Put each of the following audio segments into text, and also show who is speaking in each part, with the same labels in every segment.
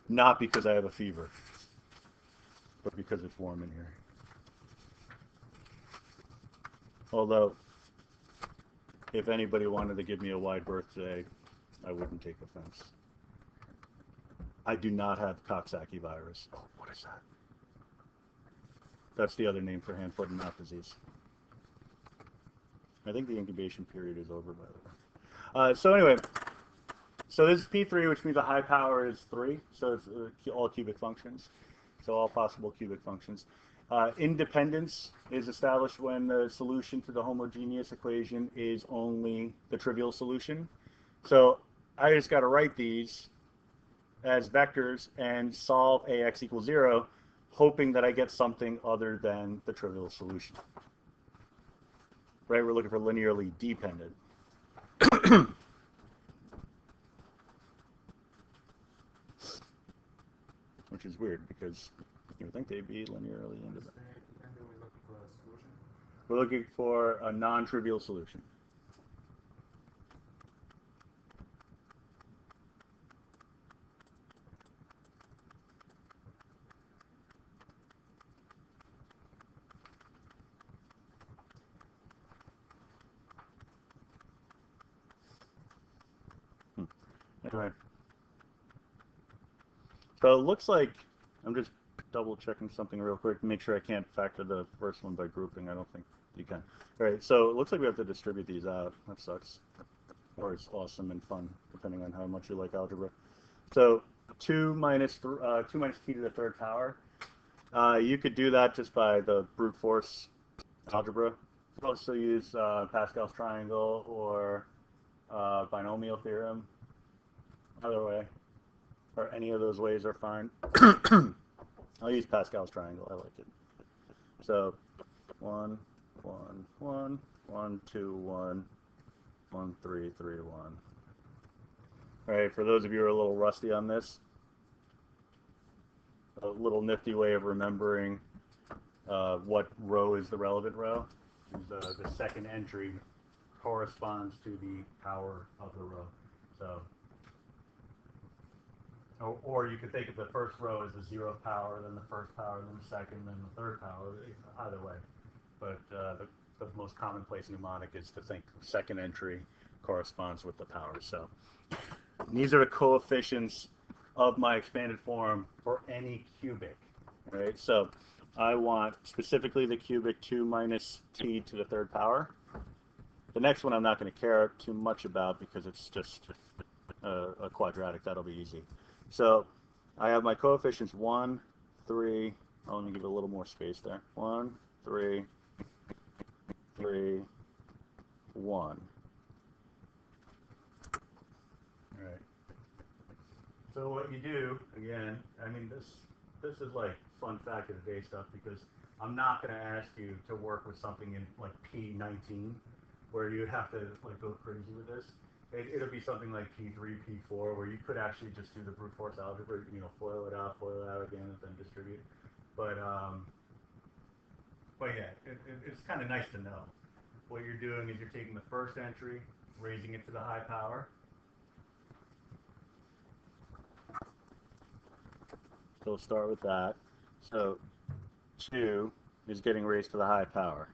Speaker 1: Not because I have a fever, but because it's warm in here. Although, if anybody wanted to give me a wide berth today, I wouldn't take offense. I do not have Coxsackie virus. Oh, what is that? That's the other name for hand, foot, and mouth disease. I think the incubation period is over, by the way. So anyway, so this is P3, which means the high power is 3. So it's all cubic functions. So all possible cubic functions. Independence is established when the solution to the homogeneous equation is only the trivial solution. So I just got to write these as vectors and solve ax equals 0, hoping that I get something other than the trivial solution. Right? We're looking for linearly dependent. Which is weird because you would think they'd be linearly independent. We're looking for a non-trivial solution. Anyway. So it looks like, I'm just double checking something real quick to make sure I can't factor the first one by grouping. I don't think you can. All right, so it looks like we have to distribute these out. That sucks. Or it's awesome and fun, depending on how much you like algebra. So 2 minus t to the third power. You could do that just by the brute force algebra. You can also use Pascal's triangle or binomial theorem. Either way, or any of those ways are fine. I'll use Pascal's triangle. I like it. So 1, 1, 1, 1, 2, 1, 1, 3, 3, 1. All right, for those of you who are a little rusty on this, a little nifty way of remembering what row is the relevant row is the second entry corresponds to the power of the row. So, or you could think of the first row as the 0th power, then the first power, then the second, then the third power, either way. But the most commonplace mnemonic is to think second entry corresponds with the power. So these are the coefficients of my expanded form for any cubic, right? So I want specifically the cubic 2 minus t to the third power. The next one I'm not going to care too much about because it's just a quadratic. That'll be easy. So I have my coefficients 1, 3. Oh, let me give it a little more space there. 1, 3, 3, 1. All right. So what you do, again, I mean, this is like fun fact of the day stuff because I'm not going to ask you to work with something in like P19 where you have to like go crazy with this. It'll be something like P3, P4 where you could actually just do the brute force algebra, you know, FOIL it out again, and then distribute. But yeah, it's kind of nice to know. What you're doing is you're taking the first entry, raising it to the high power. So we'll start with that. So 2 is getting raised to the high power.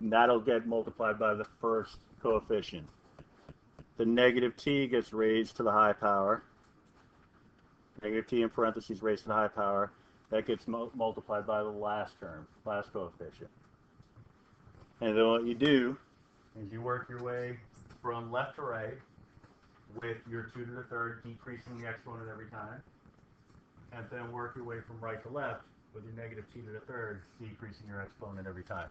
Speaker 1: And that'll get multiplied by the first coefficient. The negative t gets raised to the high power. Negative t in parentheses raised to the high power. That gets multiplied by the last term, last coefficient. And then what you do is you work your way from left to right with your 2 to the third decreasing the exponent every time. And then work your way from right to left with your negative t to the third decreasing your exponent every time.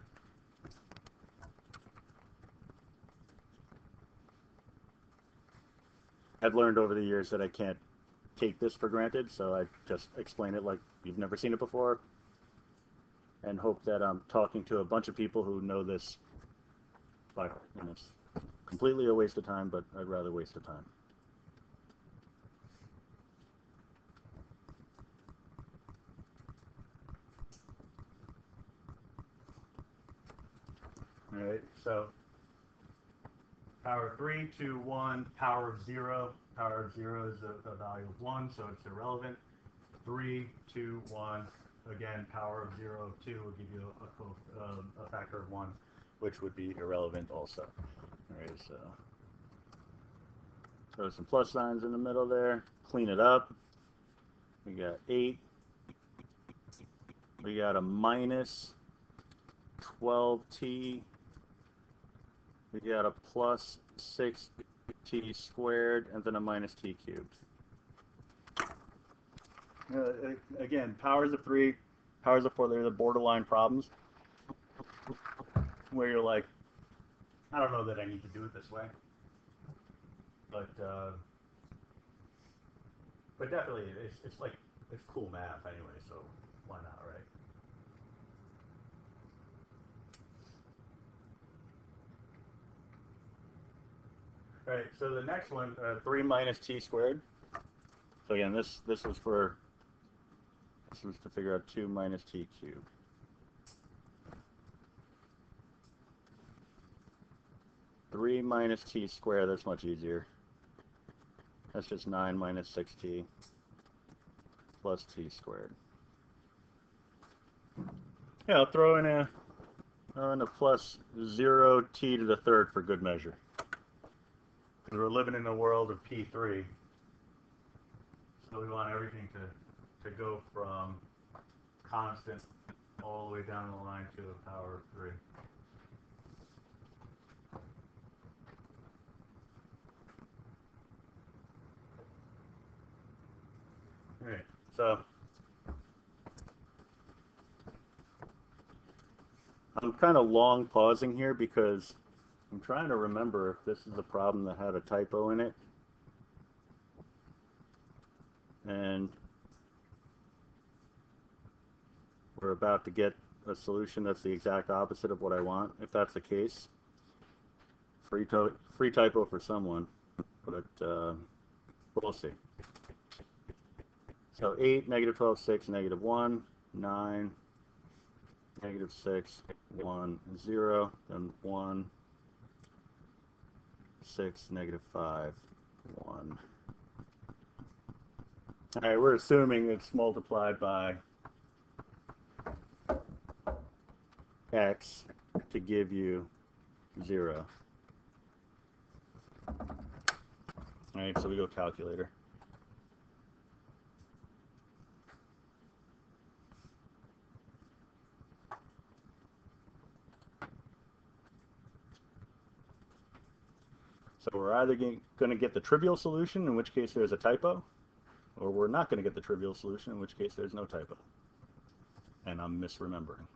Speaker 1: I've learned over the years that I can't take this for granted, so I just explain it like you've never seen it before and hope that I'm talking to a bunch of people who know this by heart. And it's completely a waste of time, but I'd rather waste the time. All right, so power of 3, 2, 1, power of 0. Power of 0 is the value of 1, so it's irrelevant. 3, 2, 1. Again, power of 0, 2 will give you a factor of 1, which would be irrelevant also. All right, so throw some plus signs in the middle there. Clean it up. We got 8. We got a minus 12t. We got a plus 6t squared, and then a minus t cubed. Again, powers of 3, powers of 4, they're the borderline problems where you're like, I don't know that I need to do it this way. But definitely, it's like, it's cool math anyway, so why not, right? All right, so the next one, 3 minus t squared. So again, this was to figure out 2 minus t cubed. Three minus t squared, that's much easier. That's just 9 minus 6t plus t squared. Yeah, I'll throw in a plus 0t to the third for good measure. Because we're living in a world of p3. So we want everything to go from constant all the way down the line to a power of 3. All right, so I'm kind of long pausing here because I'm trying to remember if this is a problem that had a typo in it. And we're about to get a solution that's the exact opposite of what I want. If that's the case, free typo for someone, but we'll see. So 8, negative 12, 6, negative 1, 9, negative 6, 1, 0, then 1, 6, negative 5, 1. All right, we're assuming it's multiplied by x to give you 0. All right, so we go calculator. So we're either going to get the trivial solution, in which case there's a typo, or we're not going to get the trivial solution, in which case there's no typo. And I'm misremembering.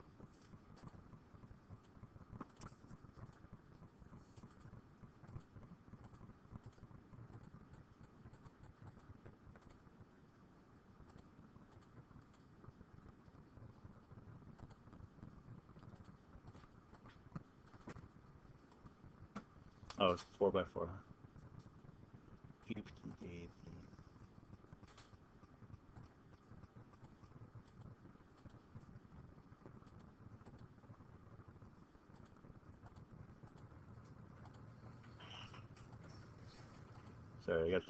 Speaker 1: Oh, it's 4 by 4. Sorry, I got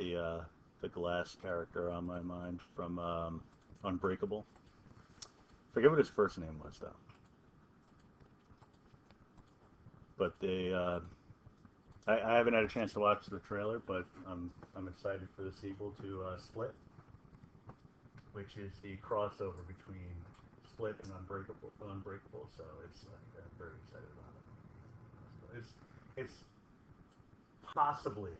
Speaker 1: the glass character on my mind from Unbreakable. Forget what his first name was though. But I haven't had a chance to watch the trailer, but I'm excited for the sequel to Split, which is the crossover between Split and Unbreakable. So it's like I'm very excited about it. It's possibly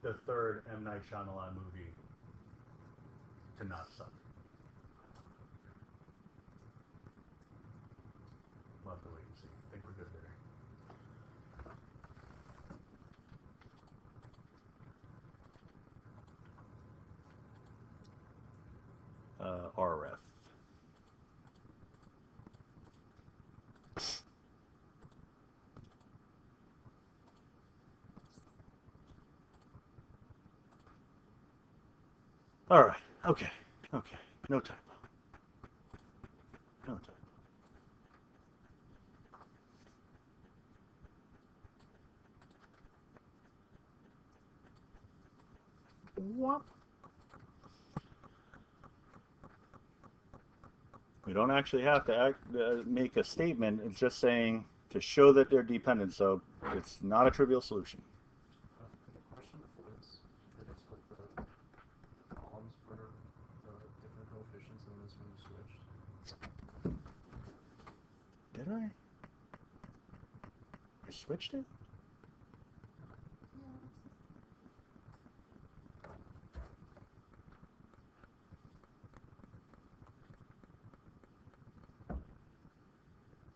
Speaker 1: the third M. Night Shyamalan movie to not suck. We'll have to wait and see. I think we're good there. RF. All right. Okay. No typo. No typo. Whop. We don't actually have to make a statement. It's just saying to show that they're dependent. So it's not a trivial solution.
Speaker 2: The question flips. Did it flip the columns for the different coefficients and this one you switched?
Speaker 1: Did I? I switched it?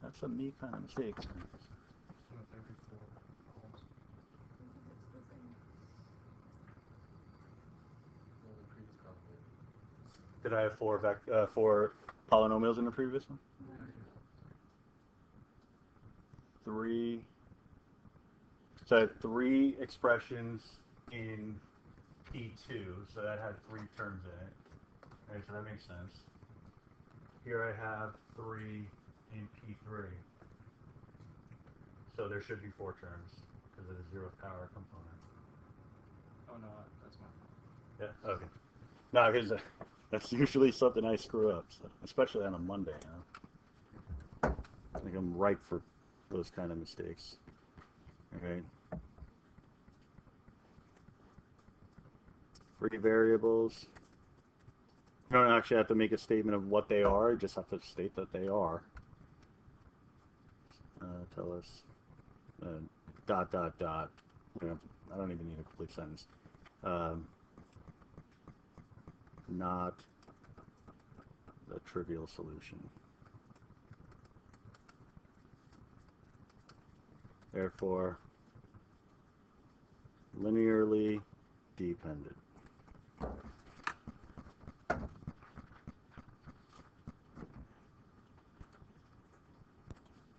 Speaker 1: That's a me kind of mistake. Did I have four polynomials in the previous one? Three. So I had three expressions in P2, so that had three terms in it. All right, so that makes sense. Here I have three in P3. So there should be four terms because of the zeroth power component.
Speaker 2: Oh no, that's mine.
Speaker 1: Yeah, okay. No, because that's usually something I screw up, so, especially on a Monday. I think I'm ripe for those kind of mistakes. Okay. Free variables. You don't actually have to make a statement of what they are. You just have to state that they are. Tell us dot dot dot. You know, I don't even need a complete sentence. Not the trivial solution. Therefore, linearly dependent.